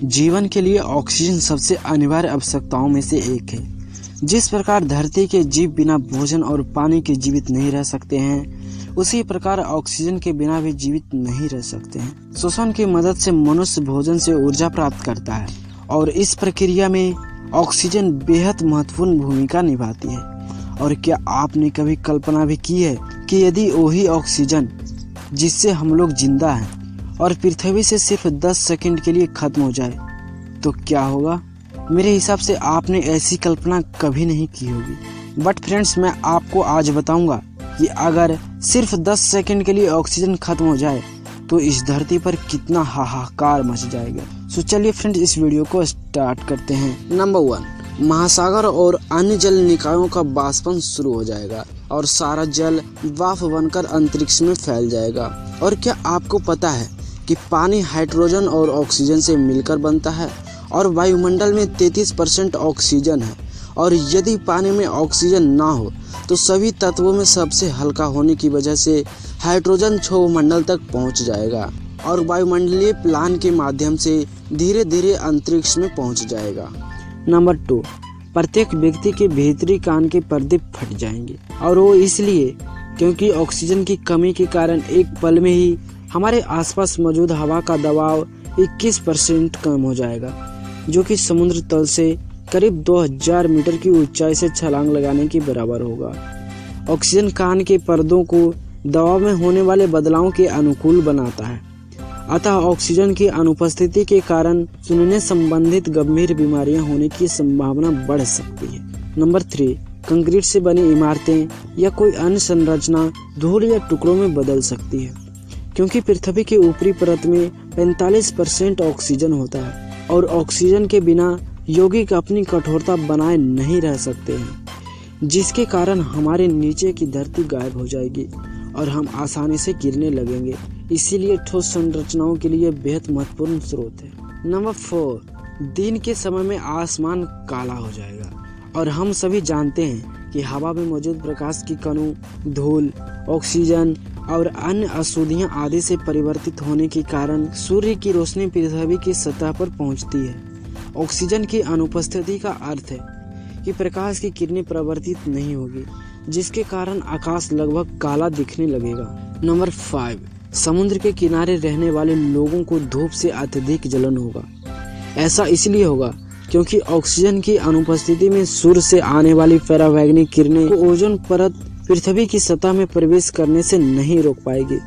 जीवन के लिए ऑक्सीजन सबसे अनिवार्य आवश्यकताओं में से एक है। जिस प्रकार धरती के जीव बिना भोजन और पानी के जीवित नहीं रह सकते हैं, उसी प्रकार ऑक्सीजन के बिना भी जीवित नहीं रह सकते हैं। श्वसन की मदद से मनुष्य भोजन से ऊर्जा प्राप्त करता है और इस प्रक्रिया में ऑक्सीजन बेहद महत्वपूर्ण भूमिका निभाती है। और क्या आपने कभी कल्पना भी की है कि यदि वही ऑक्सीजन जिससे हम लोग जिंदा हैं और पृथ्वी से सिर्फ 10 सेकंड के लिए खत्म हो जाए तो क्या होगा? मेरे हिसाब से आपने ऐसी कल्पना कभी नहीं की होगी। बट फ्रेंड्स, मैं आपको आज बताऊंगा कि अगर सिर्फ 10 सेकंड के लिए ऑक्सीजन खत्म हो जाए तो इस धरती पर कितना हाहाकार मच जाएगा। तो चलिए फ्रेंड्स, इस वीडियो को स्टार्ट करते हैं। नंबर 1, महासागर और अन्य जल निकायों का वाष्पन शुरू हो जाएगा और सारा जल वाष्प बनकर अंतरिक्ष में फैल जाएगा। और क्या आपको पता है कि पानी हाइड्रोजन और ऑक्सीजन से मिलकर बनता है और वायुमंडल में 33% ऑक्सीजन है। और यदि पानी में ऑक्सीजन ना हो तो सभी तत्वों में सबसे हल्का होने की वजह से हाइड्रोजन क्षोभमंडल तक पहुंच जाएगा और वायुमंडलीय प्लान के माध्यम से धीरे धीरे अंतरिक्ष में पहुंच जाएगा। नंबर 2, प्रत्येक व्यक्ति के भीतरी कान के पर्दे फट जाएंगे और वो इसलिए क्योंकि ऑक्सीजन की कमी के कारण एक पल में ही हमारे आसपास मौजूद हवा का दबाव 21% कम हो जाएगा, जो कि समुद्र तल से करीब 2000 मीटर की ऊंचाई से छलांग लगाने के बराबर होगा। ऑक्सीजन कान के पर्दों को दबाव में होने वाले बदलावों के अनुकूल बनाता है, अतः ऑक्सीजन की अनुपस्थिति के कारण सुनने संबंधित गंभीर बीमारियां होने की संभावना बढ़ सकती है। नंबर 3, कंक्रीट से बनी इमारतें या कोई अन्य संरचना धूल या टुकड़ों में बदल सकती है, क्योंकि पृथ्वी की ऊपरी परत में 45% ऑक्सीजन होता है और ऑक्सीजन के बिना यौगिक अपनी कठोरता बनाए नहीं रह सकते हैं, जिसके कारण हमारे नीचे की धरती गायब हो जाएगी और हम आसानी से गिरने लगेंगे। इसीलिए ठोस संरचनाओं के लिए बेहद महत्वपूर्ण स्रोत है। नंबर 4, दिन के समय में आसमान काला हो जाएगा और हम सभी जानते हैं कि हवा में मौजूद प्रकाश की कणों, धूल, ऑक्सीजन और अन्य अशुद्धियां आदि से परिवर्तित होने के कारण सूर्य की रोशनी पृथ्वी की सतह पर पहुंचती है। ऑक्सीजन की अनुपस्थिति का अर्थ है कि प्रकाश की किरणें प्रवर्तित नहीं होगी, जिसके कारण आकाश लगभग काला दिखने लगेगा। नंबर 5, समुद्र के किनारे रहने वाले लोगों को धूप से अत्यधिक जलन होगा। ऐसा इसलिए होगा क्योंकि ऑक्सीजन की अनुपस्थिति में सूर्य से आने वाली परावैंगनिक किरणें को ओजोन परत पृथ्वी की सतह में प्रवेश करने से नहीं रोक पाएगी।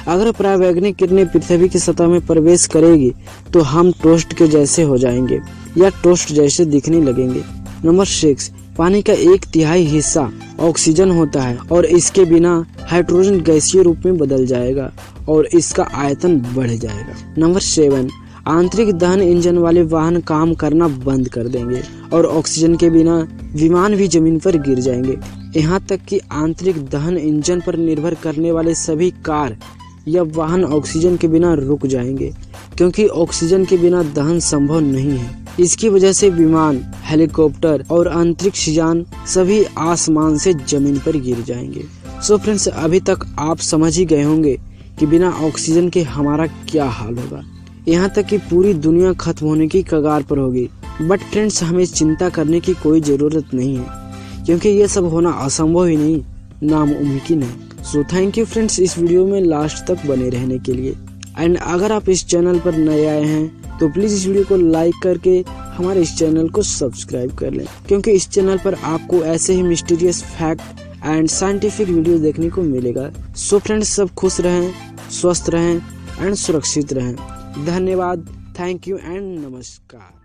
अगर परावैंगनिक किरणें पृथ्वी की सतह में प्रवेश करेगी तो हम टोस्ट के जैसे हो जाएंगे या टोस्ट जैसे दिखने लगेंगे। नंबर 6, पानी का 1/3 हिस्सा ऑक्सीजन होता है और इसके बिना हाइड्रोजन गैसीय रूप में बदल जाएगा और इसका आयतन बढ़ जाएगा। नंबर 7, आंतरिक दहन इंजन वाले वाहन काम करना बंद कर देंगे और ऑक्सीजन के बिना विमान भी जमीन पर गिर जाएंगे। यहाँ तक कि आंतरिक दहन इंजन पर निर्भर करने वाले सभी कार या वाहन ऑक्सीजन के बिना रुक जाएंगे, क्योंकि ऑक्सीजन के बिना दहन संभव नहीं है। इसकी वजह से विमान, हेलीकॉप्टर और अंतरिक्ष यान सभी आसमान से जमीन पर गिर जाएंगे। सो फ्रेंड्स, अभी तक आप समझ ही गए होंगे कि बिना ऑक्सीजन के हमारा क्या हाल होगा। यहाँ तक कि पूरी दुनिया खत्म होने की कगार पर होगी। बट फ्रेंड्स, हमें चिंता करने की कोई जरूरत नहीं है, क्योंकि ये सब होना असंभव ही नहीं, नामुमकिन है। सो थैंक यू फ्रेंड्स, इस वीडियो में लास्ट तक बने रहने के लिए। एंड अगर आप इस चैनल पर नए आए हैं तो प्लीज इस वीडियो को लाइक करके हमारे इस चैनल को सब्सक्राइब कर लें, क्योंकि इस चैनल पर आपको ऐसे ही mysterious fact and scientific video देखने को मिलेगा। सो फ्रेंड्स, सब खुश रहें, स्वस्थ रहें एंड सुरक्षित रहें। धन्यवाद, थैंक यू एंड नमस्कार।